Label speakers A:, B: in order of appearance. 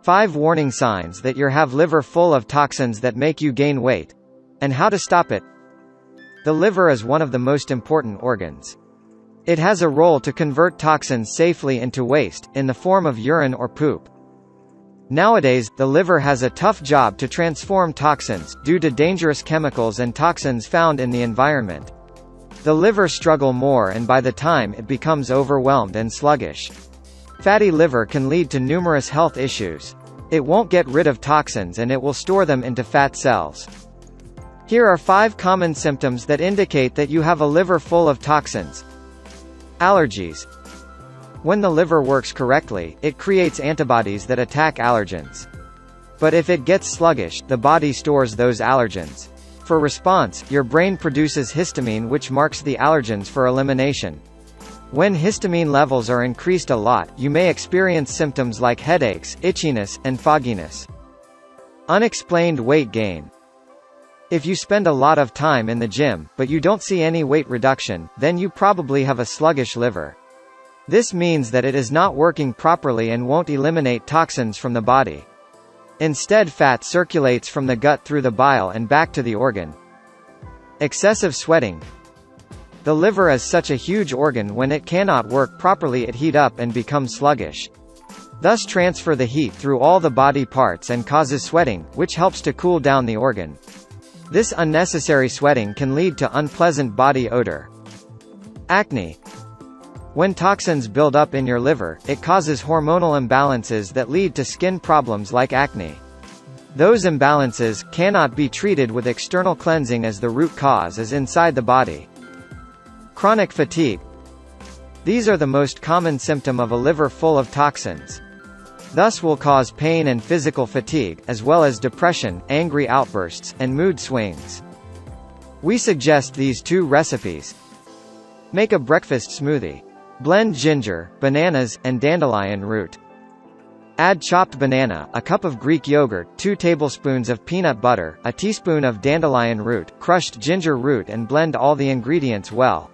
A: 5 warning signs that you have liver full of toxins that make you gain weight. And how to stop it. The liver is one of the most important organs. It has a role to convert toxins safely into waste, in the form of urine or poop. Nowadays, the liver has a tough job to transform toxins, due to dangerous chemicals and toxins found in the environment. The liver struggles more, and by the time it becomes overwhelmed and sluggish. Fatty liver can lead to numerous health issues. It won't get rid of toxins and it will store them into fat cells. Here are 5 common symptoms that indicate that you have a liver full of toxins. Allergies. When the liver works correctly, it creates antibodies that attack allergens. But if it gets sluggish, the body stores those allergens. For response, your brain produces histamine, which marks the allergens for elimination. When histamine levels are increased a lot, you may experience symptoms like headaches, itchiness, and fogginess. Unexplained weight gain. If you spend a lot of time in the gym, but you don't see any weight reduction, then you probably have a sluggish liver. This means that it is not working properly and won't eliminate toxins from the body. Instead, fat circulates from the gut through the bile and back to the organ. Excessive sweating. The liver is such a huge organ. When it cannot work properly, it heats up and becomes sluggish. Thus transfer the heat through all the body parts and causes sweating, which helps to cool down the organ. This unnecessary sweating can lead to unpleasant body odor. Acne. When toxins build up in your liver, it causes hormonal imbalances that lead to skin problems like acne. Those imbalances cannot be treated with external cleansing, as the root cause is inside the body. Chronic fatigue. These are the most common symptom of a liver full of toxins. Thus will cause pain and physical fatigue, as well as depression, angry outbursts, and mood swings. We suggest these 2 recipes. Make a breakfast smoothie. Blend ginger, bananas, and dandelion root. Add chopped banana, a cup of Greek yogurt, 2 tablespoons of peanut butter, a teaspoon of dandelion root, crushed ginger root, and blend all the ingredients well.